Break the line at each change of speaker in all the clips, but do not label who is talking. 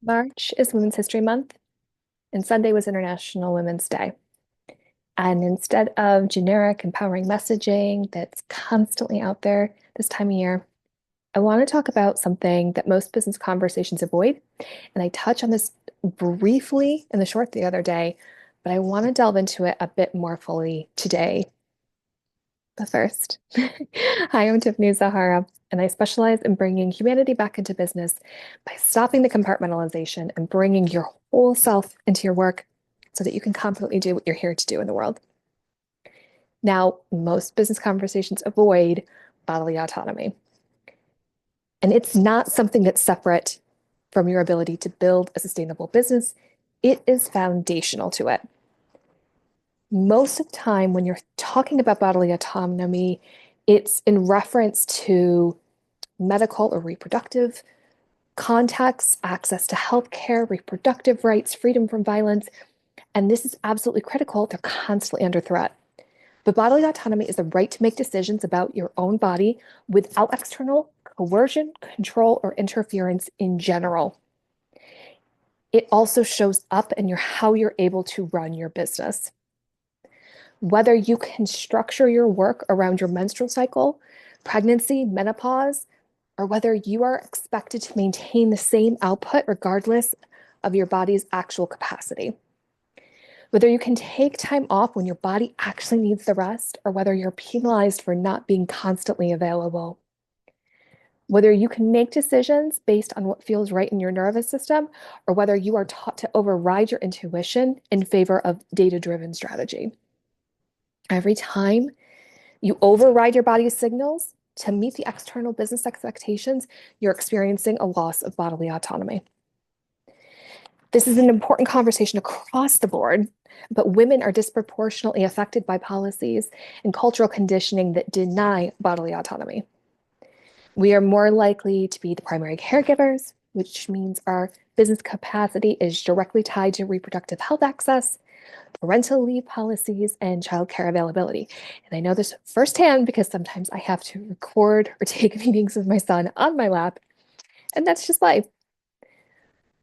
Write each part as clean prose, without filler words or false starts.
March is Women's History Month, and Sunday was International Women's Day. And instead of generic empowering messaging that's constantly out there this time of year, I want to talk about something that most business conversations avoid. And I touched on this briefly in the short the other day, but I want to delve into it a bit more fully today. But first, hi, I'm Tiffany Zehara, and I specialize in bringing humanity back into business by stopping the compartmentalization and bringing your whole self into your work so that you can confidently do what you're here to do in the world. Now, most business conversations avoid bodily autonomy, and it's not something that's separate from your ability to build a sustainable business. It is foundational to it. Most of the time, when you're talking about bodily autonomy, it's in reference to medical or reproductive contexts, access to healthcare, reproductive rights, freedom from violence. And this is absolutely critical. They're constantly under threat. But bodily autonomy is the right to make decisions about your own body without external coercion, control, or interference in general. It also shows up in how you're able to run your business. Whether you can structure your work around your menstrual cycle, pregnancy, menopause, or whether you are expected to maintain the same output regardless of your body's actual capacity. Whether you can take time off when your body actually needs the rest, or whether you're penalized for not being constantly available. Whether you can make decisions based on what feels right in your nervous system, or whether you are taught to override your intuition in favor of data-driven strategy. Every time you override your body's signals to meet the external business expectations, you're experiencing a loss of bodily autonomy. This is an important conversation across the board, but women are disproportionately affected by policies and cultural conditioning that deny bodily autonomy. We are more likely to be the primary caregivers, which means our business capacity is directly tied to reproductive health access, parental leave policies, and childcare availability. And I know this firsthand because sometimes I have to record or take meetings with my son on my lap, and that's just life.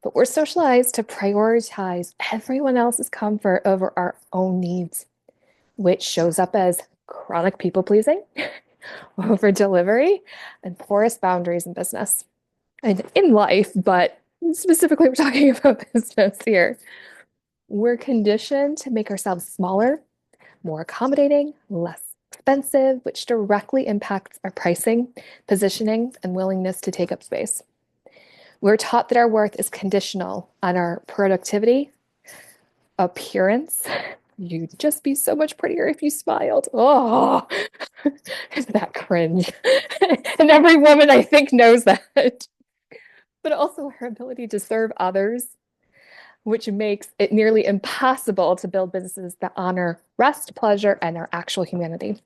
But we're socialized to prioritize everyone else's comfort over our own needs, which shows up as chronic people pleasing, over delivery, and porous boundaries in business and in life, but specifically we're talking about business here. We're conditioned to make ourselves smaller, more accommodating, less expensive, which directly impacts our pricing, positioning, and willingness to take up space. We're taught that our worth is conditional on our productivity, appearance. You'd just be so much prettier if you smiled. Oh, isn't that cringe? And every woman, I think, knows that. But also our ability to serve others, which makes it nearly impossible to build businesses that honor rest, pleasure, and our actual humanity.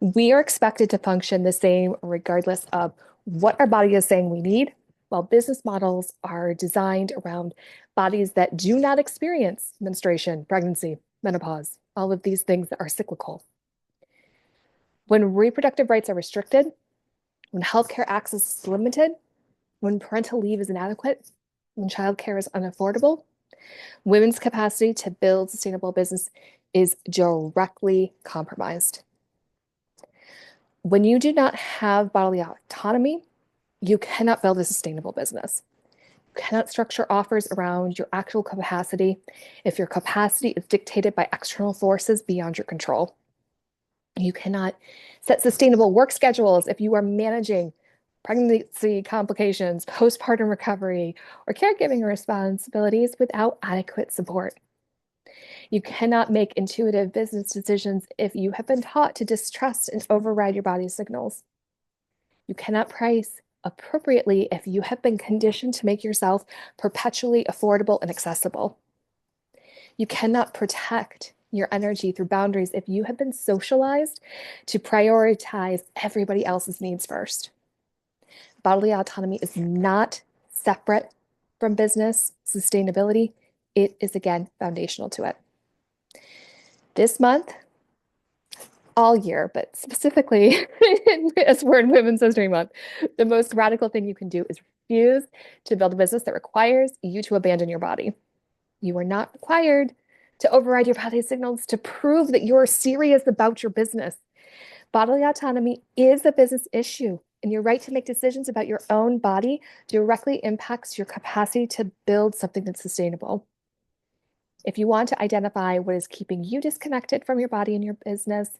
We are expected to function the same regardless of what our body is saying we need, while business models are designed around bodies that do not experience menstruation, pregnancy, menopause, all of these things that are cyclical. When reproductive rights are restricted, when healthcare access is limited, when parental leave is inadequate, when childcare is unaffordable, women's capacity to build sustainable business is directly compromised. When you do not have bodily autonomy, you cannot build a sustainable business. You cannot structure offers around your actual capacity if your capacity is dictated by external forces beyond your control. You cannot set sustainable work schedules if you are managing pregnancy complications, postpartum recovery, or caregiving responsibilities without adequate support. You cannot make intuitive business decisions if you have been taught to distrust and override your body's signals. You cannot price appropriately if you have been conditioned to make yourself perpetually affordable and accessible. You cannot protect your energy through boundaries if you have been socialized to prioritize everybody else's needs first. Bodily autonomy is not separate from business sustainability. It is, again, foundational to it. This month, all year, but specifically as we're in Women's History Month, the most radical thing you can do is refuse to build a business that requires you to abandon your body. You are not required to override your body's signals to prove that you're serious about your business. Bodily autonomy is a business issue, and your right to make decisions about your own body directly impacts your capacity to build something that's sustainable. If you want to identify what is keeping you disconnected from your body and your business,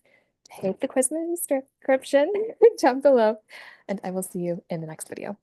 take the quiz in the description down below, and I will see you in the next video.